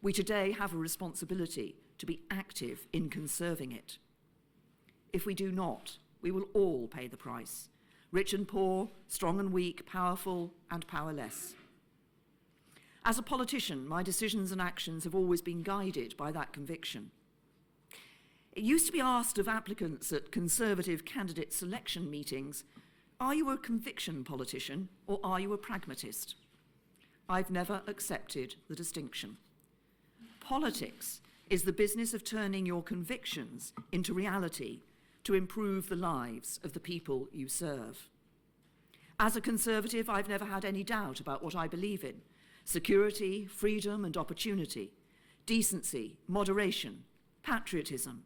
We today have a responsibility to be active in conserving it. If we do not, we will all pay the price, rich and poor, strong and weak, powerful and powerless. As a politician, my decisions and actions have always been guided by that conviction. It used to be asked of applicants at Conservative candidate selection meetings, are you a conviction politician or are you a pragmatist? I've never accepted the distinction. Politics is the business of turning your convictions into reality to improve the lives of the people you serve. As a Conservative, I've never had any doubt about what I believe in: security, freedom and opportunity, decency, moderation, patriotism,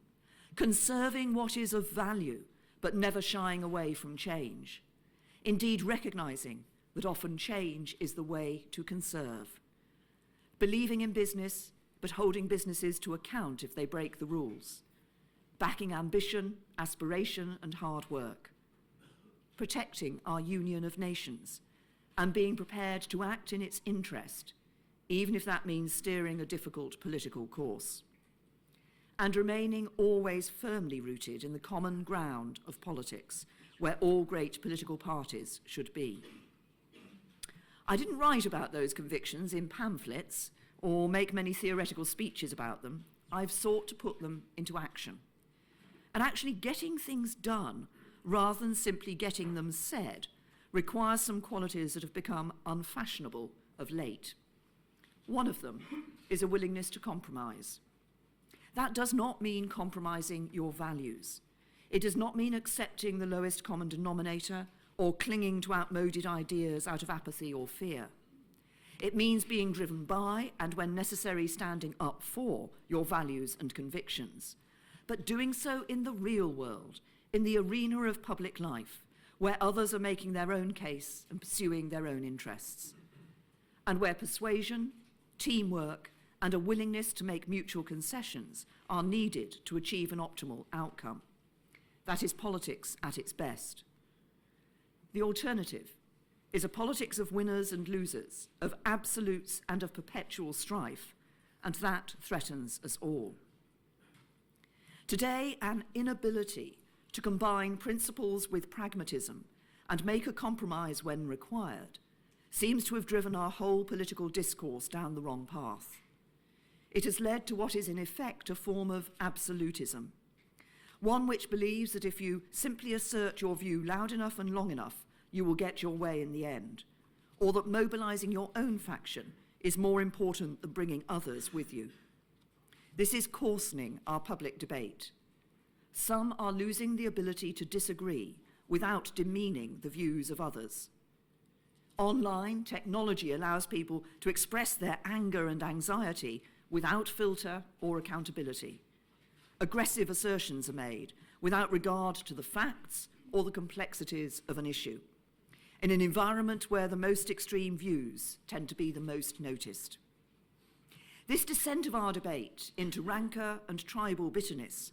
conserving what is of value, but never shying away from change. Indeed, recognising that often change is the way to conserve. Believing in business, but holding businesses to account if they break the rules. Backing ambition, aspiration and hard work. Protecting our union of nations and being prepared to act in its interest, even if that means steering a difficult political course. And remaining always firmly rooted in the common ground of politics, where all great political parties should be. I didn't write about those convictions in pamphlets or make many theoretical speeches about them. I've sought to put them into action. And actually getting things done, rather than simply getting them said, requires some qualities that have become unfashionable of late. One of them is a willingness to compromise. That does not mean compromising your values. It does not mean accepting the lowest common denominator or clinging to outmoded ideas out of apathy or fear. It means being driven by, and when necessary, standing up for your values and convictions, but doing so in the real world, in the arena of public life, where others are making their own case and pursuing their own interests, and where persuasion, teamwork, and a willingness to make mutual concessions are needed to achieve an optimal outcome. That is politics at its best. The alternative is a politics of winners and losers, of absolutes and of perpetual strife, and that threatens us all. Today, an inability to combine principles with pragmatism and make a compromise when required seems to have driven our whole political discourse down the wrong path. It has led to what is in effect a form of absolutism, one which believes that if you simply assert your view loud enough and long enough, you will get your way in the end, or that mobilizing your own faction is more important than bringing others with you. This is coarsening our public debate. Some are losing the ability to disagree without demeaning the views of others. Online technology allows people to express their anger and anxiety without filter or accountability. Aggressive assertions are made without regard to the facts or the complexities of an issue, in an environment where the most extreme views tend to be the most noticed. This descent of our debate into rancour and tribal bitterness,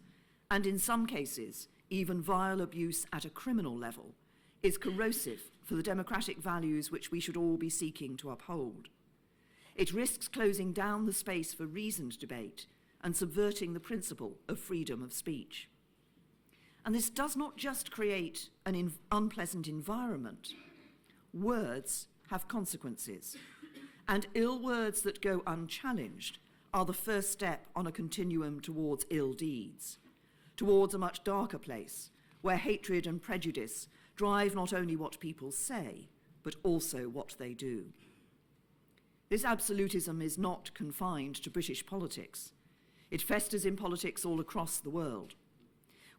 and in some cases, even vile abuse at a criminal level, is corrosive for the democratic values which we should all be seeking to uphold. It risks closing down the space for reasoned debate and subverting the principle of freedom of speech. And this does not just create an unpleasant environment. Words have consequences, and ill words that go unchallenged are the first step on a continuum towards ill deeds, towards a much darker place where hatred and prejudice drive not only what people say, but also what they do. This absolutism is not confined to British politics. It festers in politics all across the world.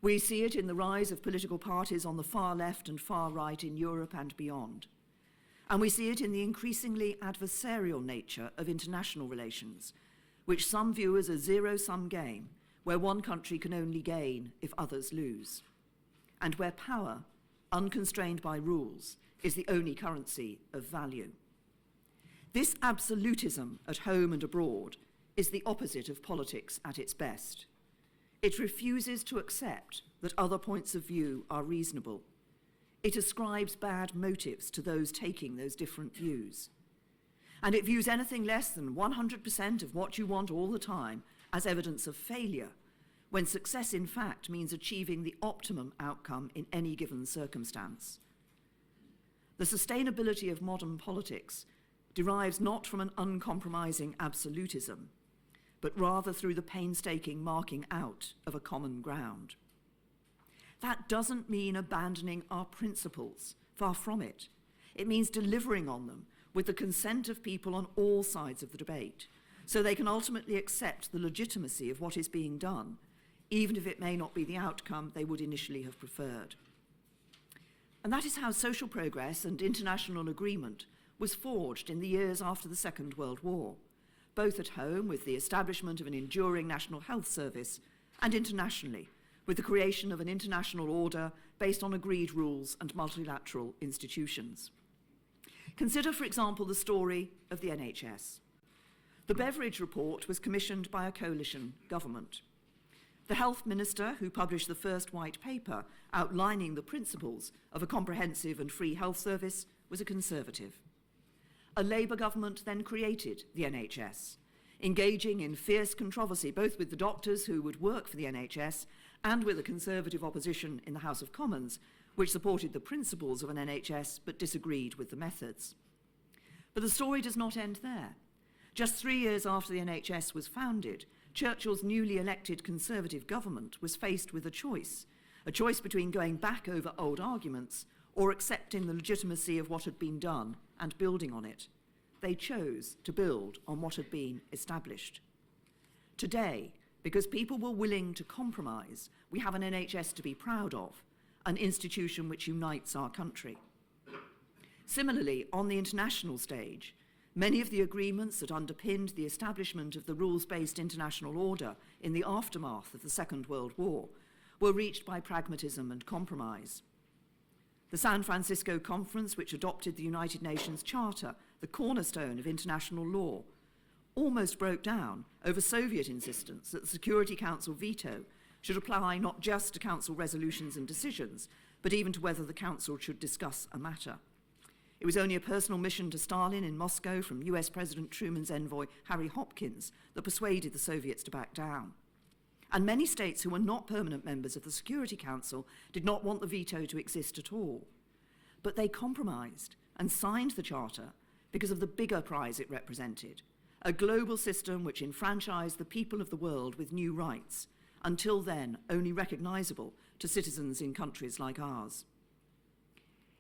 We see it in the rise of political parties on the far left and far right in Europe and beyond. And we see it in the increasingly adversarial nature of international relations, which some view as a zero-sum game, where one country can only gain if others lose, and where power, unconstrained by rules, is the only currency of value. This absolutism at home and abroad is the opposite of politics at its best. It refuses to accept that other points of view are reasonable. It ascribes bad motives to those taking those different views. And it views anything less than 100% of what you want all the time as evidence of failure, when success in fact means achieving the optimum outcome in any given circumstance. The sustainability of modern politics derives not from an uncompromising absolutism, but rather through the painstaking marking out of a common ground. That doesn't mean abandoning our principles, far from it. It means delivering on them with the consent of people on all sides of the debate, so they can ultimately accept the legitimacy of what is being done, even if it may not be the outcome they would initially have preferred. And that is how social progress and international agreement was forged in the years after the Second World War, both at home with the establishment of an enduring national health service and internationally with the creation of an international order based on agreed rules and multilateral institutions. Consider, for example, the story of the NHS. The Beveridge Report was commissioned by a coalition government. The health minister who published the first white paper outlining the principles of a comprehensive and free health service was a Conservative. A Labour government then created the NHS, engaging in fierce controversy both with the doctors who would work for the NHS and with a Conservative opposition in the House of Commons, which supported the principles of an NHS but disagreed with the methods. But the story does not end there. Just 3 years after the NHS was founded, Churchill's newly elected Conservative government was faced with a choice between going back over old arguments or accepting the legitimacy of what had been done and building on it. They chose to build on what had been established. Today, because people were willing to compromise, we have an NHS to be proud of, an institution which unites our country. Similarly, on the international stage, many of the agreements that underpinned the establishment of the rules-based international order in the aftermath of the Second World War were reached by pragmatism and compromise. The San Francisco Conference, which adopted the United Nations Charter, the cornerstone of international law, almost broke down over Soviet insistence that the Security Council veto should apply not just to Council resolutions and decisions, but even to whether the Council should discuss a matter. It was only a personal mission to Stalin in Moscow from US President Truman's envoy Harry Hopkins that persuaded the Soviets to back down. And many states who were not permanent members of the Security Council did not want the veto to exist at all. But they compromised and signed the Charter because of the bigger prize it represented, a global system which enfranchised the people of the world with new rights, until then only recognisable to citizens in countries like ours.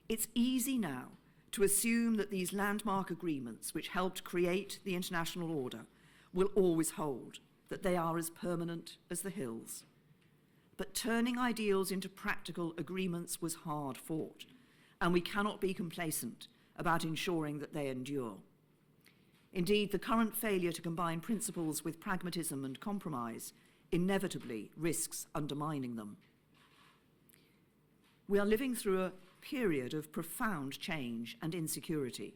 It's easy now to assume that these landmark agreements which helped create the international order will always hold, that they are as permanent as the hills. But turning ideals into practical agreements was hard fought, and we cannot be complacent about ensuring that they endure. Indeed, the current failure to combine principles with pragmatism and compromise inevitably risks undermining them. We are living through a period of profound change and insecurity.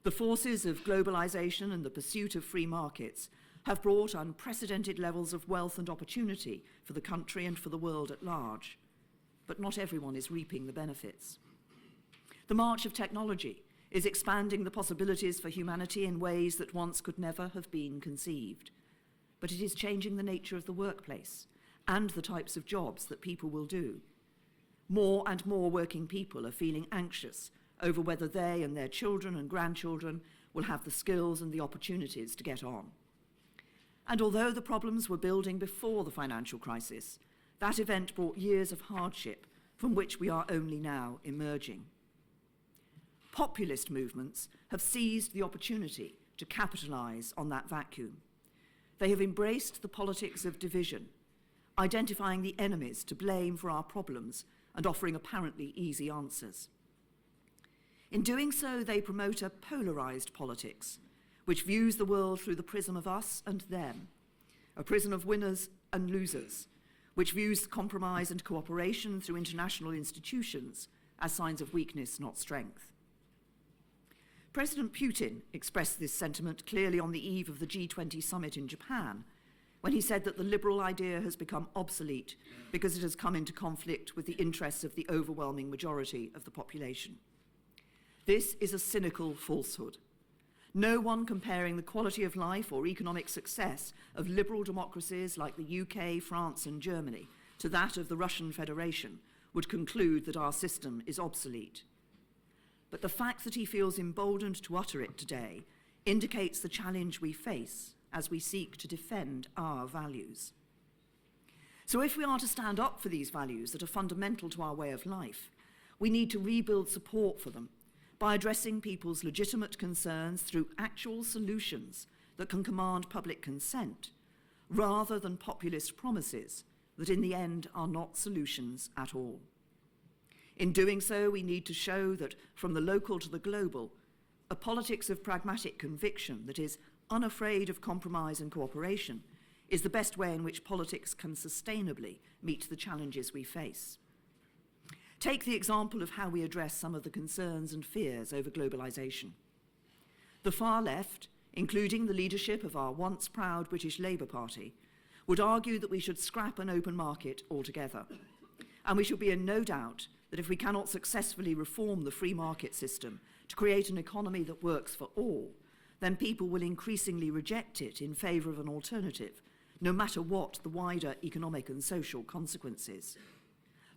The forces of globalization and the pursuit of free markets have brought unprecedented levels of wealth and opportunity for the country and for the world at large, but not everyone is reaping the benefits. The march of technology is expanding the possibilities for humanity in ways that once could never have been conceived, but it is changing the nature of the workplace and the types of jobs that people will do. More and more working people are feeling anxious over whether they and their children and grandchildren will have the skills and the opportunities to get on. And although the problems were building before the financial crisis, that event brought years of hardship from which we are only now emerging. Populist movements have seized the opportunity to capitalise on that vacuum. They have embraced the politics of division, identifying the enemies to blame for our problems and offering apparently easy answers. In doing so, they promote a polarised politics, which views the world through the prism of us and them, a prism of winners and losers, which views compromise and cooperation through international institutions as signs of weakness, not strength. President Putin expressed this sentiment clearly on the eve of the G20 summit in Japan, when he said that the liberal idea has become obsolete because it has come into conflict with the interests of the overwhelming majority of the population. This is a cynical falsehood. No one comparing the quality of life or economic success of liberal democracies like the UK, France, and Germany to that of the Russian Federation would conclude that our system is obsolete. But the fact that he feels emboldened to utter it today indicates the challenge we face as we seek to defend our values. So if we are to stand up for these values that are fundamental to our way of life, we need to rebuild support for them by addressing people's legitimate concerns through actual solutions that can command public consent, rather than populist promises that in the end are not solutions at all. In doing so, we need to show that from the local to the global, a politics of pragmatic conviction that is unafraid of compromise and cooperation is the best way in which politics can sustainably meet the challenges we face. Take the example of how we address some of the concerns and fears over globalisation. The far left, including the leadership of our once proud British Labour Party, would argue that we should scrap an open market altogether. And we should be in no doubt that if we cannot successfully reform the free market system to create an economy that works for all, then people will increasingly reject it in favour of an alternative, no matter what the wider economic and social consequences.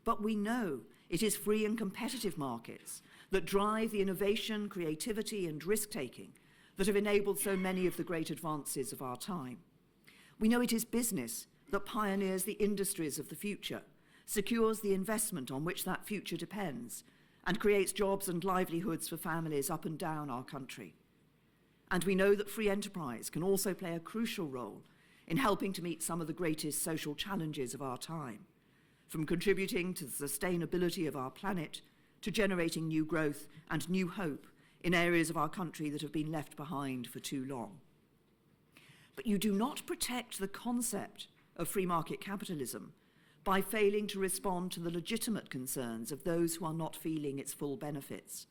But we know it is free and competitive markets that drive the innovation, creativity, and risk-taking that have enabled so many of the great advances of our time. We know it is business that pioneers the industries of the future, secures the investment on which that future depends, and creates jobs and livelihoods for families up and down our country. And we know that free enterprise can also play a crucial role in helping to meet some of the greatest social challenges of our time, from contributing to the sustainability of our planet to generating new growth and new hope in areas of our country that have been left behind for too long. But you do not protect the concept of free market capitalism by failing to respond to the legitimate concerns of those who are not feeling its full benefits.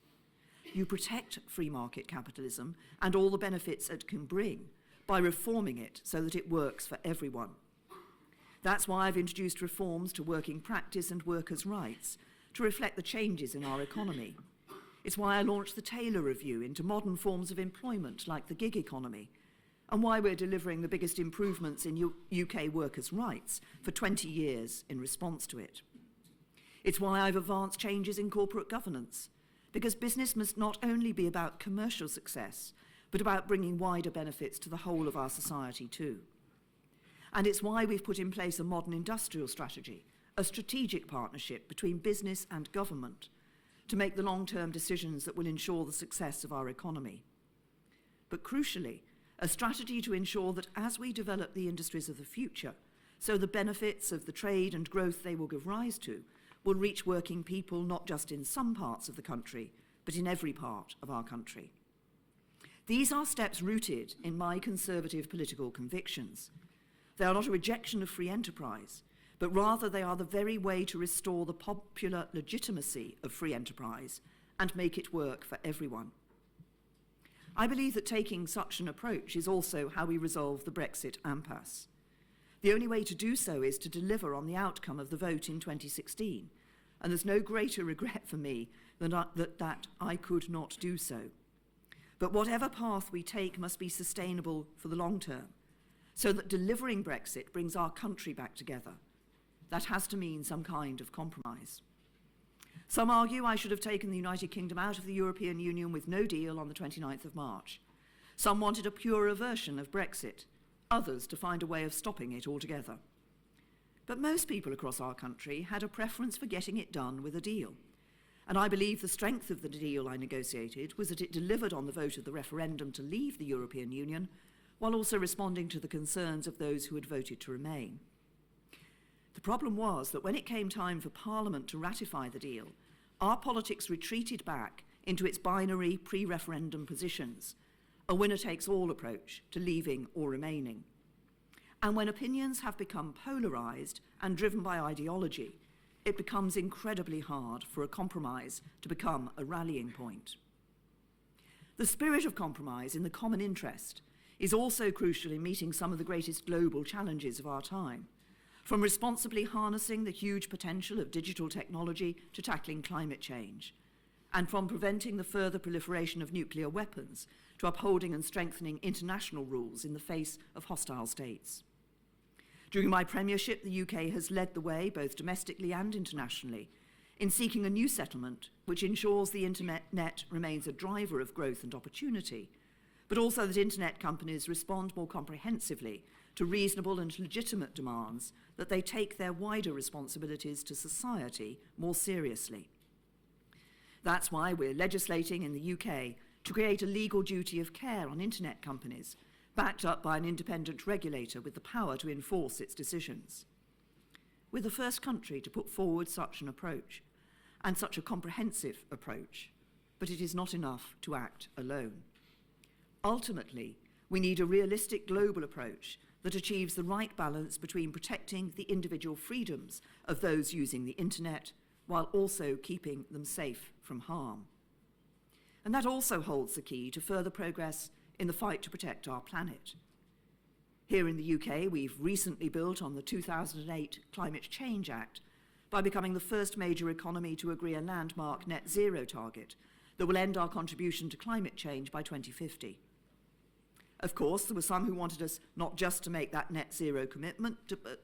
You protect free market capitalism and all the benefits it can bring by reforming it so that it works for everyone. That's why I've introduced reforms to working practice and workers' rights to reflect the changes in our economy. It's why I launched the Taylor Review into modern forms of employment like the gig economy, and why we're delivering the biggest improvements in UK workers' rights for 20 years in response to it. It's why I've advanced changes in corporate governance, because business must not only be about commercial success, but about bringing wider benefits to the whole of our society too. And it's why we've put in place a modern industrial strategy, a strategic partnership between business and government to make the long-term decisions that will ensure the success of our economy. But crucially, a strategy to ensure that as we develop the industries of the future, so the benefits of the trade and growth they will give rise to will reach working people not just in some parts of the country, but in every part of our country. These are steps rooted in my conservative political convictions. They are not a rejection of free enterprise, but rather they are the very way to restore the popular legitimacy of free enterprise and make it work for everyone. I believe that taking such an approach is also how we resolve the Brexit impasse. The only way to do so is to deliver on the outcome of the vote in 2016, and there's no greater regret for me than that I could not do so. But whatever path we take must be sustainable for the long term, so that delivering Brexit brings our country back together. That has to mean some kind of compromise. Some argue I should have taken the United Kingdom out of the European Union with no deal on the 29th of March. Some wanted a purer version of Brexit, others to find a way of stopping it altogether. But most people across our country had a preference for getting it done with a deal. And I believe the strength of the deal I negotiated was that it delivered on the vote of the referendum to leave the European Union, while also responding to the concerns of those who had voted to remain. The problem was that when it came time for Parliament to ratify the deal, our politics retreated back into its binary pre-referendum positions, a winner-takes-all approach to leaving or remaining. And when opinions have become polarised and driven by ideology, it becomes incredibly hard for a compromise to become a rallying point. The spirit of compromise in the common interest is also crucial in meeting some of the greatest global challenges of our time, from responsibly harnessing the huge potential of digital technology to tackling climate change, and from preventing the further proliferation of nuclear weapons to upholding and strengthening international rules in the face of hostile states. During my premiership, the UK has led the way, both domestically and internationally, in seeking a new settlement which ensures the internet remains a driver of growth and opportunity, but also that internet companies respond more comprehensively to reasonable and legitimate demands, that they take their wider responsibilities to society more seriously. That's why we're legislating in the UK to create a legal duty of care on internet companies, backed up by an independent regulator with the power to enforce its decisions. We're the first country to put forward such an approach, and such a comprehensive approach, but it is not enough to act alone. Ultimately, we need a realistic global approach that achieves the right balance between protecting the individual freedoms of those using the internet while also keeping them safe from harm. And that also holds the key to further progress in the fight to protect our planet. Here in the UK, we've recently built on the 2008 Climate Change Act by becoming the first major economy to agree a landmark net zero target that will end our contribution to climate change by 2050. Of course, there were some who wanted us not just to make that net zero commitment,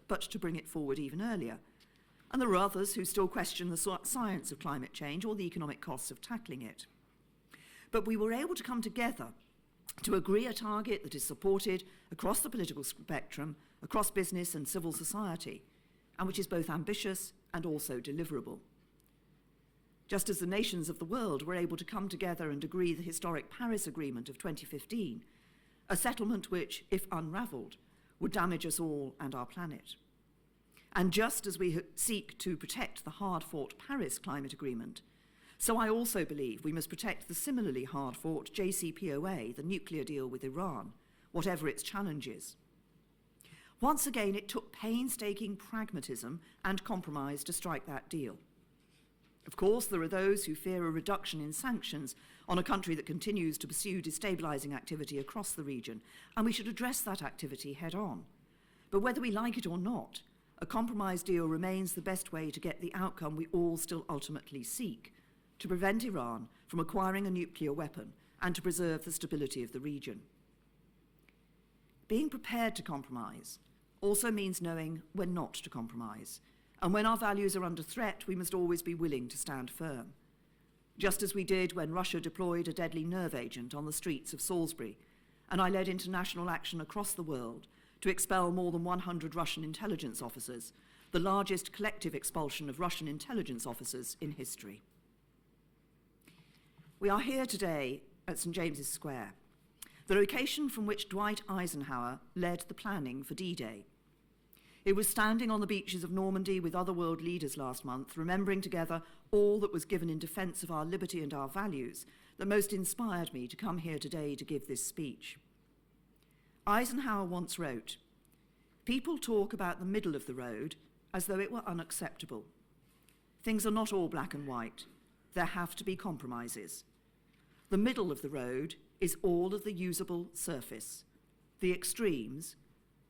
but to bring it forward even earlier. And there are others who still question the science of climate change or the economic costs of tackling it. But we were able to come together to agree a target that is supported across the political spectrum, across business and civil society, and which is both ambitious and also deliverable. Just as the nations of the world were able to come together and agree the historic Paris Agreement of 2015, a settlement which, if unravelled, would damage us all and our planet. And just as we seek to protect the hard-fought Paris Climate Agreement, so I also believe we must protect the similarly hard-fought JCPOA, the nuclear deal with Iran, whatever its challenges. Once again, it took painstaking pragmatism and compromise to strike that deal. Of course, there are those who fear a reduction in sanctions on a country that continues to pursue destabilising activity across the region, and we should address that activity head-on. But whether we like it or not, a compromise deal remains the best way to get the outcome we all still ultimately seek, to prevent Iran from acquiring a nuclear weapon and to preserve the stability of the region. Being prepared to compromise also means knowing when not to compromise, and when our values are under threat, we must always be willing to stand firm. Just as we did when Russia deployed a deadly nerve agent on the streets of Salisbury, and I led international action across the world to expel more than 100 Russian intelligence officers, the largest collective expulsion of Russian intelligence officers in history. We are here today at St. James's Square, the location from which Dwight Eisenhower led the planning for D-Day. It was standing on the beaches of Normandy with other world leaders last month, remembering together all that was given in defence of our liberty and our values, that most inspired me to come here today to give this speech. Eisenhower once wrote, "People talk about the middle of the road as though it were unacceptable. Things are not all black and white. There have to be compromises. The middle of the road is all of the usable surface. The extremes,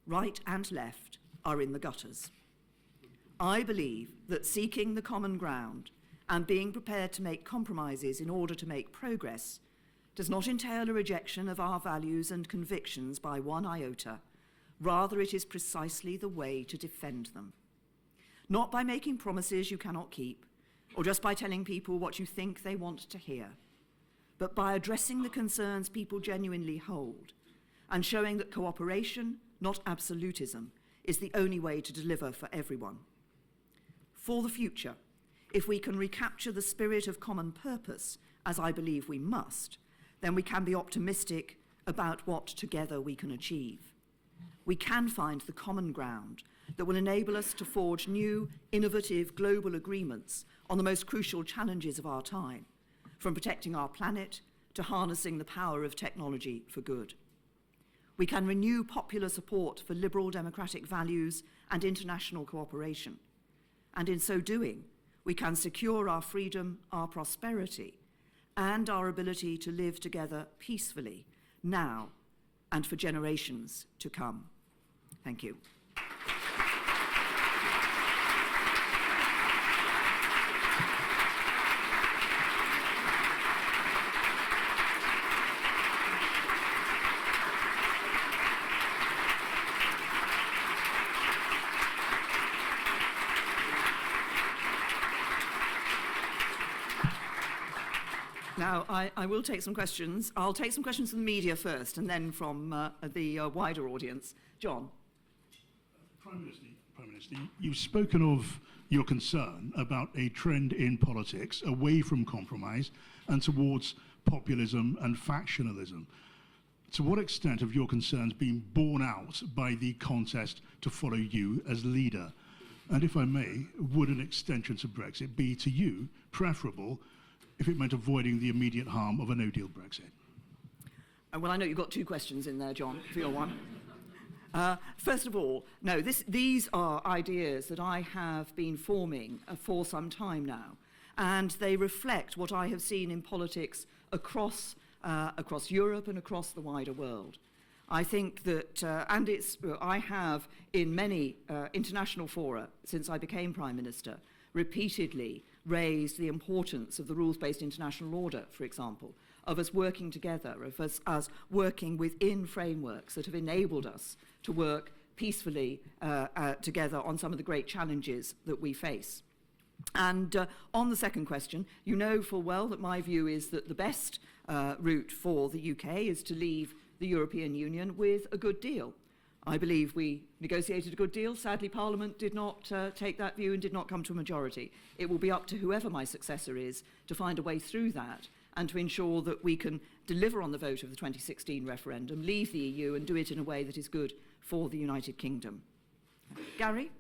right and left, are in the gutters." I believe that seeking the common ground and being prepared to make compromises in order to make progress does not entail a rejection of our values and convictions by one iota. Rather, it is precisely the way to defend them. Not by making promises you cannot keep, or just by telling people what you think they want to hear, but by addressing the concerns people genuinely hold and showing that cooperation, not absolutism, is the only way to deliver for everyone. For the future, if we can recapture the spirit of common purpose, as I believe we must, then we can be optimistic about what together we can achieve. We can find the common ground that will enable us to forge new, innovative global agreements on the most crucial challenges of our time, from protecting our planet to harnessing the power of technology for good. We can renew popular support for liberal democratic values and international cooperation. And in so doing, we can secure our freedom, our prosperity, and our ability to live together peacefully now and for generations to come. Thank you. Now, I will take some questions. I'll take some questions from the media first, and then from the wider audience. John. Prime Minister, you've spoken of your concern about a trend in politics away from compromise and towards populism and factionalism. To what extent have your concerns been borne out by the contest to follow you as leader? And if I may, would an extension to Brexit be to you preferable if it meant avoiding the immediate harm of a no-deal Brexit? Well, I know you've got two questions in there, John, for your one. First of all, no, these are ideas that I have been forming for some time now, and they reflect what I have seen in politics across Europe and across the wider world. I think that, I have in many international fora since I became Prime Minister repeatedly raised the importance of the rules-based international order, for example, of us working together, of us working within frameworks that have enabled us to work peacefully together on some of the great challenges that we face. And on the second question, you know full well that my view is that the best route for the UK is to leave the European Union with a good deal. I believe we negotiated a good deal. Sadly, Parliament did not take that view and did not come to a majority. It will be up to whoever my successor is to find a way through that and to ensure that we can deliver on the vote of the 2016 referendum, leave the EU and do it in a way that is good for the United Kingdom. Gary?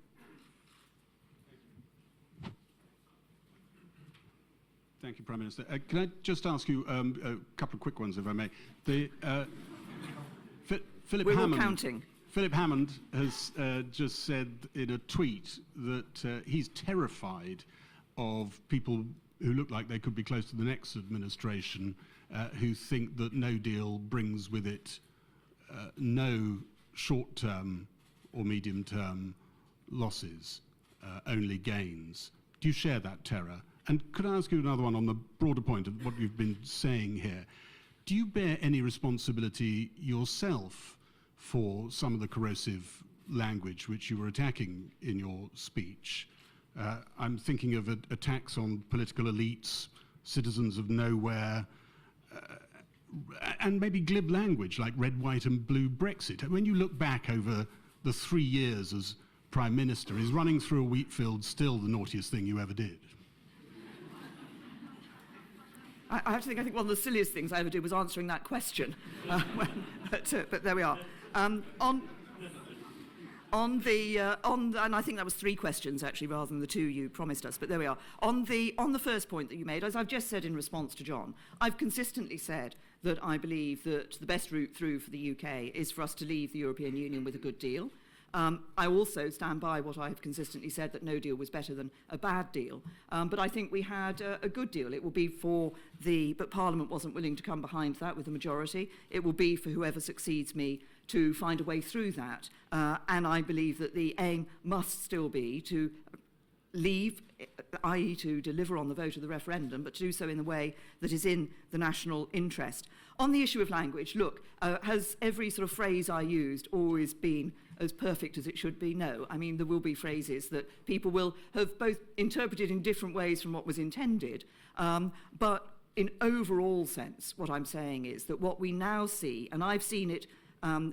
Thank you, Prime Minister. Can I just ask you a couple of quick ones, if I may? Philip We're Hammond, all counting. Philip Hammond has just said in a tweet that he's terrified of people who look like they could be close to the next administration who think that no deal brings with it no short-term or medium-term losses, only gains. Do you share that terror? And could I ask you another one on the broader point of what you've been saying here? Do you bear any responsibility yourself for some of the corrosive language which you were attacking in your speech? I'm thinking of attacks on political elites, citizens of nowhere, and maybe glib language like red, white and blue Brexit. When you look back over the 3 years as Prime Minister, is running through a wheat field still the naughtiest thing you ever did? I have to think, I think one of the silliest things I ever did was answering that question. But there we are. And I think that was 3 questions actually, rather than the 2 you promised us. But there we are. On the first point that you made, as I've just said in response to John, I've consistently said that I believe that the best route through for the UK is for us to leave the European Union with a good deal. I also stand by what I have consistently said, that no deal was better than a bad deal. But I think we had a good deal. It will be but Parliament wasn't willing to come behind that with a majority. It will be for whoever succeeds me to find a way through that. And I believe that the aim must still be to leave, i.e. to deliver on the vote of the referendum, but to do so in a way that is in the national interest. On the issue of language, look, has every sort of phrase I used always been as perfect as it should be? No. I mean, there will be phrases that people will have both interpreted in different ways from what was intended, but in overall sense, what I'm saying is that what we now see, and I've seen it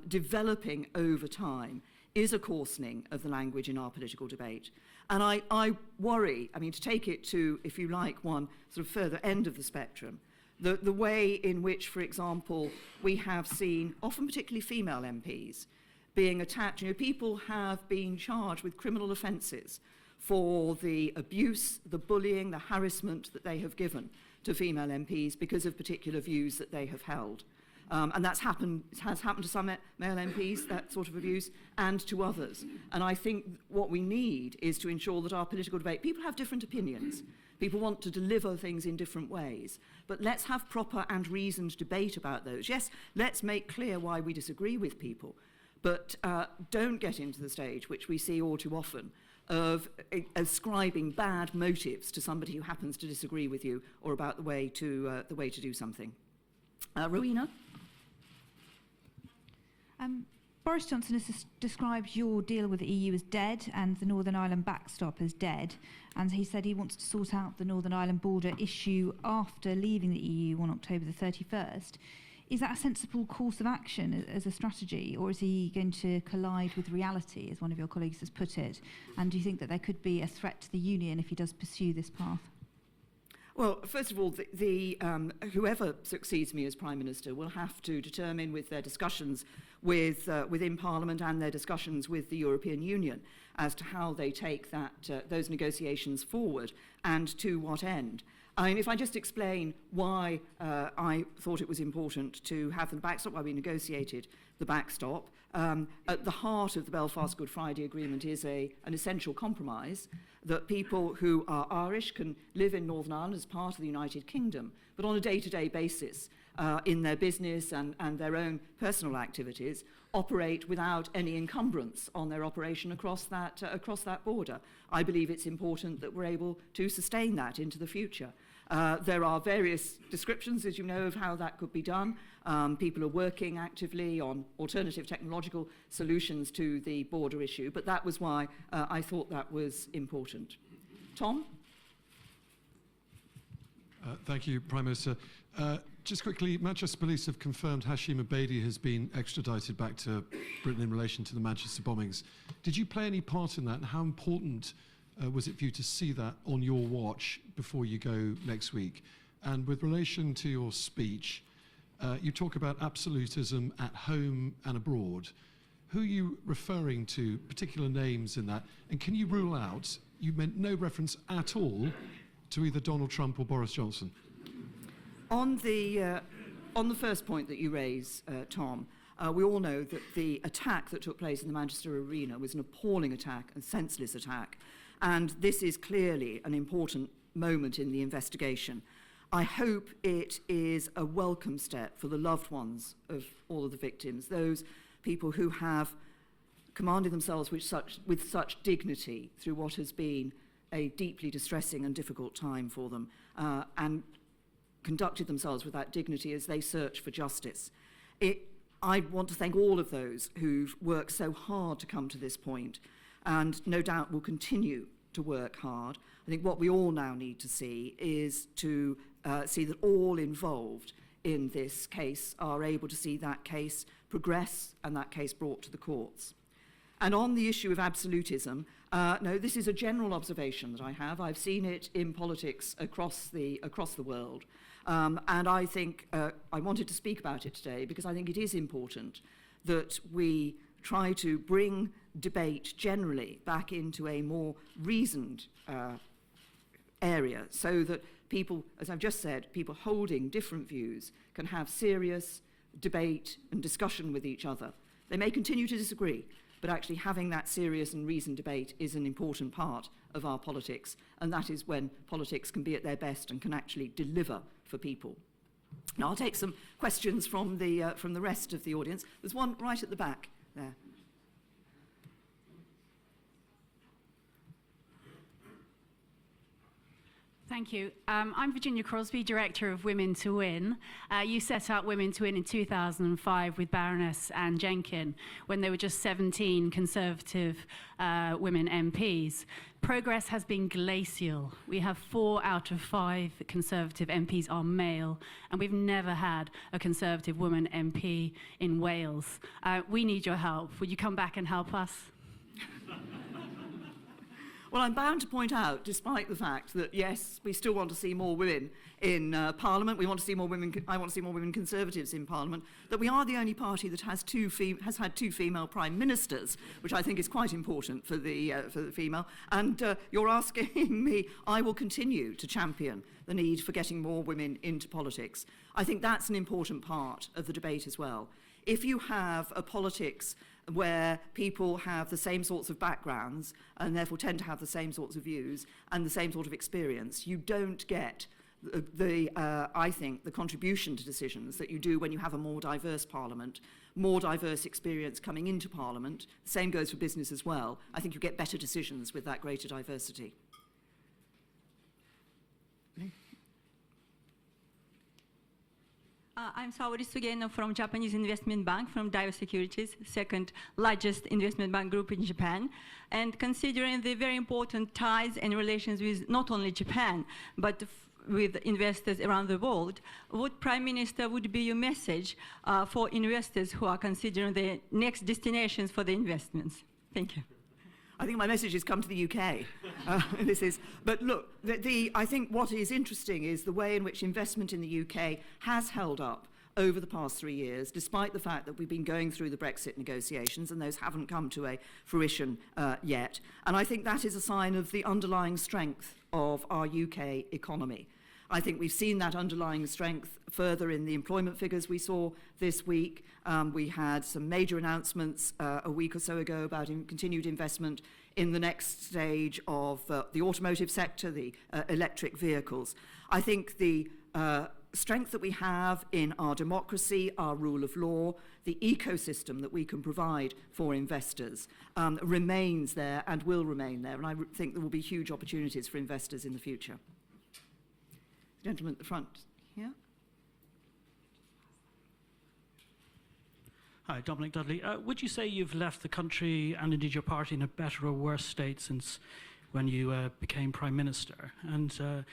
developing over time, is a coarsening of the language in our political debate. And I worry, I mean, to take it to, if you like, one sort of further end of the spectrum, the way in which, for example, we have seen, often particularly female MPs, being attacked. You know, people have been charged with criminal offences for the abuse, the bullying, the harassment that they have given to female MPs because of particular views that they have held. And has happened to some male MPs, that sort of abuse, and to others. And I think what we need is to ensure that our political debate, people have different opinions. People want to deliver things in different ways. But let's have proper and reasoned debate about those. Yes, let's make clear why we disagree with people. But don't get into the stage, which we see all too often, of ascribing bad motives to somebody who happens to disagree with you or about the way to do something. Rowena? Boris Johnson has described your deal with the EU as dead and the Northern Ireland backstop as dead, and he said he wants to sort out the Northern Ireland border issue after leaving the EU on October the 31st. Is that a sensible course of action as a strategy, or is he going to collide with reality, as one of your colleagues has put it? And do you think that there could be a threat to the Union if he does pursue this path? Well, first of all, whoever succeeds me as Prime Minister will have to determine with their discussions within Parliament and their discussions with the European Union as to how they take those negotiations forward and to what end. I mean, if I just explain why I thought it was important to have the backstop, why we negotiated the backstop, at the heart of the Belfast Good Friday Agreement is an essential compromise that people who are Irish can live in Northern Ireland as part of the United Kingdom, but on a day-to-day basis in their business and their own personal activities, operate without any encumbrance on their operation across that border. I believe it's important that we're able to sustain that into the future. There are various descriptions, as you know, of how that could be done. People are working actively on alternative technological solutions to the border issue, but that was why I thought that was important. Tom? Thank you, Prime Minister. Just quickly, Manchester Police have confirmed Hashim Abedi has been extradited back to Britain in relation to the Manchester bombings. Did you play any part in that, and how important was it for you to see that on your watch before you go next week? And with relation to your speech, you talk about absolutism at home and abroad. Who are you referring to, particular names in that? And can you rule out, you meant no reference at all to either Donald Trump or Boris Johnson? On the first point that you raise, Tom, we all know that the attack that took place in the Manchester arena was an appalling attack, a senseless attack. And this is clearly an important moment in the investigation. I hope it is a welcome step for the loved ones of all of the victims, those people who have commanded themselves with such dignity through what has been a deeply distressing and difficult time for them, and conducted themselves with that dignity as they search for justice. I want to thank all of those who've worked so hard to come to this point, and no doubt will continue to work hard. I think what we all now need to see is to see that all involved in this case are able to see that case progress and that case brought to the courts. And on the issue of absolutism, no, this is a general observation that I have. I've seen it in politics across the world. And I think I wanted to speak about it today because I think it is important that we try to bring debate generally back into a more reasoned area so that people, as I've just said, people holding different views can have serious debate and discussion with each other. They may continue to disagree, but actually having that serious and reasoned debate is an important part of our politics, and that is when politics can be at their best and can actually deliver for people. Now I'll take some questions from the rest of the audience. There's one right at the back there. Thank you. I'm Virginia Crosby, Director of Women to Win. You set up Women to Win in 2005 with Baroness Anne Jenkin when there were just 17 Conservative women MPs. Progress has been glacial. We have 4 out of 5 Conservative MPs are male, and we've never had a Conservative woman MP in Wales. We need your help. Would you come back and help us? Well, I'm bound to point out, despite the fact that, yes, we still want to see more women in Parliament, I want to see more women Conservatives in Parliament, that we are the only party that has had 2 female Prime Ministers, which I think is quite important for the female. And you're asking me, I will continue to champion the need for getting more women into politics. I think that's an important part of the debate as well. If you have a politics where people have the same sorts of backgrounds and therefore tend to have the same sorts of views and the same sort of experience, you don't get I think, the contribution to decisions that you do when you have a more diverse Parliament, more diverse experience coming into Parliament. The same goes for business as well. I think you get better decisions with that greater diversity. I'm Saori Sugeno from Japanese Investment Bank, from Daiwa Securities, second largest investment bank group in Japan. And considering the very important ties and relations with not only Japan, but with investors around the world, what Prime Minister would be your message for investors who are considering the next destinations for the investments? Thank you. I think my message has come to the UK. But look, I think what is interesting is the way in which investment in the UK has held up over the past 3 years, despite the fact that we've been going through the Brexit negotiations and those haven't come to a fruition yet. And I think that is a sign of the underlying strength of our UK economy. I think we've seen that underlying strength further in the employment figures we saw this week. We had some major announcements a week or so ago about continued investment in the next stage of the automotive sector, the electric vehicles. I think the strength that we have in our democracy, our rule of law, the ecosystem that we can provide for investors remains there and will remain there. And I think there will be huge opportunities for investors in the future. Gentleman at the front here. Hi, Dominic Dudley. Would you say you've left the country and indeed your party in a better or worse state since when you became Prime Minister? And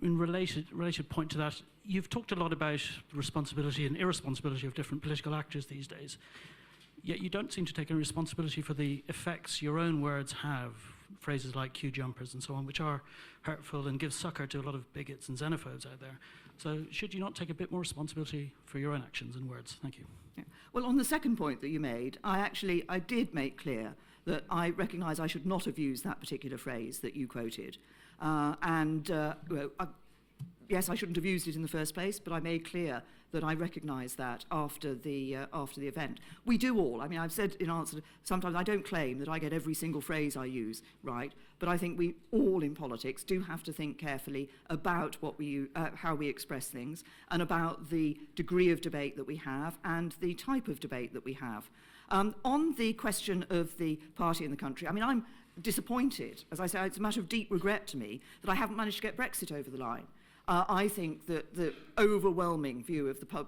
in related point to that, you've talked a lot about the responsibility and irresponsibility of different political actors these days, yet you don't seem to take any responsibility for the effects your own words have, phrases like queue jumpers and so on, which are hurtful and give succor to a lot of bigots and xenophobes out there. So should you not take a bit more responsibility for your own actions and words? Thank you. Yeah. Well, on the second point that you made, I did make clear that I recognise I should not have used that particular phrase that you quoted. Yes, I shouldn't have used it in the first place, but I made clear that I recognise that after the event. We do all. I mean, I've said in answer to, sometimes I don't claim that I get every single phrase I use right, but I think we all in politics do have to think carefully about what how we express things and about the degree of debate that we have and the type of debate that we have. On the question of the party in the country, I mean, I'm disappointed. As I say, it's a matter of deep regret to me that I haven't managed to get Brexit over the line. I think that the overwhelming view of the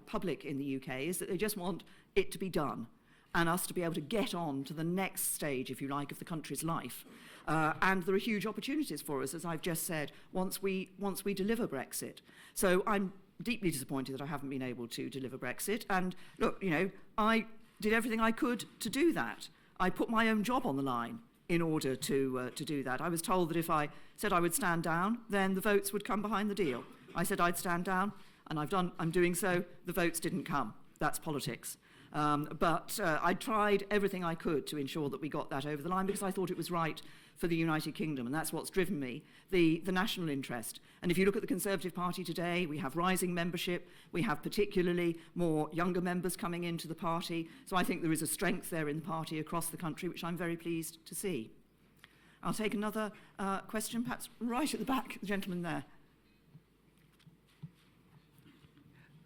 public in the UK is that they just want it to be done and us to be able to get on to the next stage, if you like, of the country's life. And there are huge opportunities for us, as I've just said, once we deliver Brexit. So I'm deeply disappointed that I haven't been able to deliver Brexit. And look, you know, I did everything I could to do that. I put my own job on the line in order to do that. I was told that if I said I would stand down, then the votes would come behind the deal. I said I'd stand down, and I'm doing so. The votes didn't come. That's politics. But I tried everything I could to ensure that we got that over the line because I thought it was right for the United Kingdom, and that's what's driven me, the national interest. And if you look at the Conservative Party today, we have rising membership, we have particularly more younger members coming into the party, so I think there is a strength there in the party across the country, which I'm very pleased to see. I'll take another question, perhaps right at the back, the gentleman there.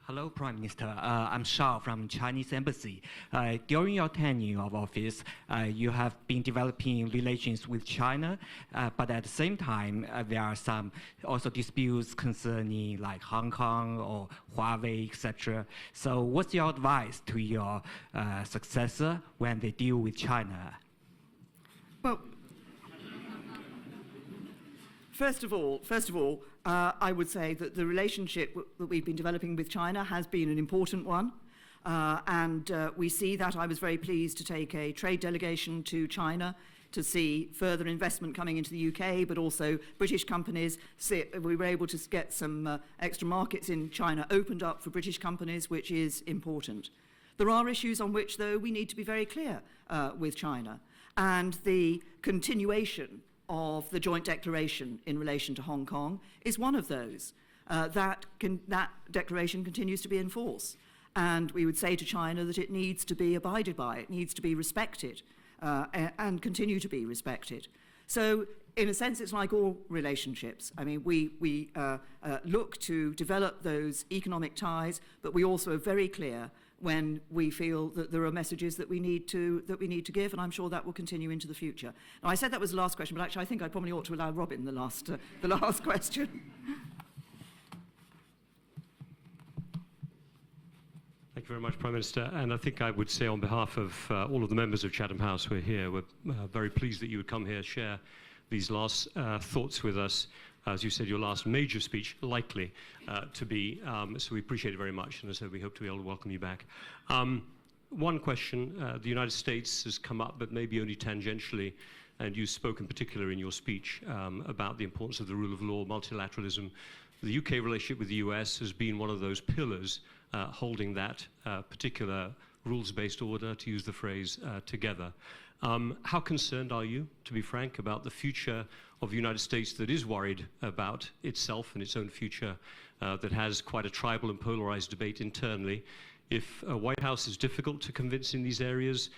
Hello, Prime Minister. I'm Shao from Chinese Embassy. During your tenure of office, you have been developing relations with China, but at the same time, there are some also disputes concerning like Hong Kong or Huawei, etc. So what's your advice to your successor when they deal with China? Well, First of all, I would say that the relationship that we've been developing with China has been an important one. And we see that. I was very pleased to take a trade delegation to China to see further investment coming into the UK, but also British companies. We were able to get some extra markets in China opened up for British companies, which is important. There are issues on which, though, we need to be very clear with China. And the continuation of the joint declaration in relation to Hong Kong is one of those. That declaration continues to be in force. And we would say to China that it needs to be abided by, it needs to be respected, and continue to be respected. So, in a sense, it's like all relationships. I mean, we look to develop those economic ties, but we also are very clear when we feel that there are messages that we need to give, and I'm sure that will continue into the future. Now, I said that was the last question, but actually I think I probably ought to allow Robin the last question. Thank you very much, Prime Minister. And I think I would say on behalf of all of the members of Chatham House who are here, we're very pleased that you would come here, share these last thoughts with us. As you said, your last major speech, likely to be, so we appreciate it very much. And as I said, we hope to be able to welcome you back. One question, the United States has come up, but maybe only tangentially, and you spoke in particular in your speech about the importance of the rule of law, multilateralism. The UK relationship with the US has been one of those pillars holding that particular rules-based order, to use the phrase, together. How concerned are you, to be frank, about the future of the United States that is worried about itself and its own future, that has quite a tribal and polarized debate internally? If White House is difficult to convince in these areas,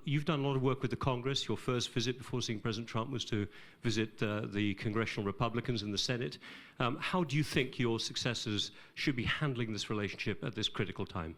you've done a lot of work with the Congress. Your first visit before seeing President Trump was to visit the congressional Republicans in the Senate. How do you think your successors should be handling this relationship at this critical time?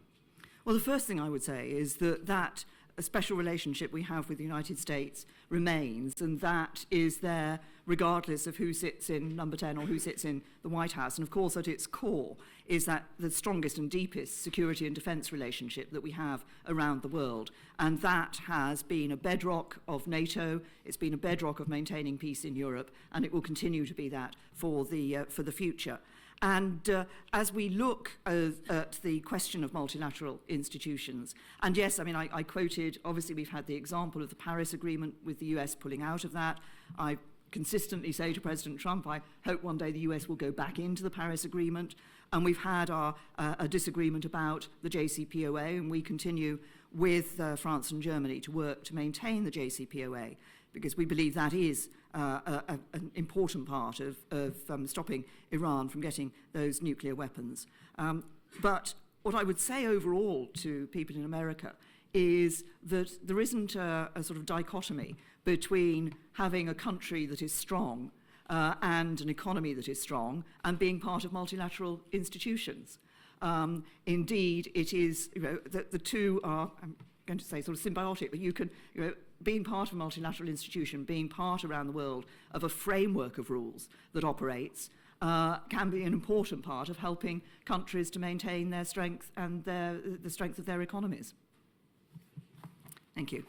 Well, the first thing I would say is that a special relationship we have with the United States remains, and that is there regardless of who sits in number 10 or who sits in the White House. And of course, at its core is that the strongest and deepest security and defence relationship that we have around the world. And that has been a bedrock of NATO, it's been a bedrock of maintaining peace in Europe, and it will continue to be that for the future. And as we look at the question of multilateral institutions, and yes, I mean, I quoted, obviously we've had the example of the Paris Agreement with the US pulling out of that. I consistently say to President Trump, I hope one day the US will go back into the Paris Agreement. And we've had a disagreement about the JCPOA, and we continue with France and Germany to work to maintain the JCPOA, because we believe that is an important part of stopping Iran from getting those nuclear weapons. But what I would say overall to people in America is that there isn't a sort of dichotomy between having a country that is strong and an economy that is strong and being part of multilateral institutions. Indeed, it is, the two are, I'm going to say, sort of symbiotic, but you can, being part of a multilateral institution, being part around the world of a framework of rules that operates, can be an important part of helping countries to maintain their strength and the strength of their economies. Thank you.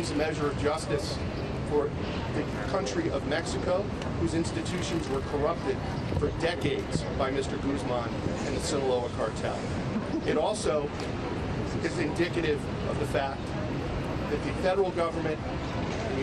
A measure of justice for the country of Mexico, whose institutions were corrupted for decades by Mr. Guzman and the Sinaloa cartel. It also is indicative of the fact that the federal government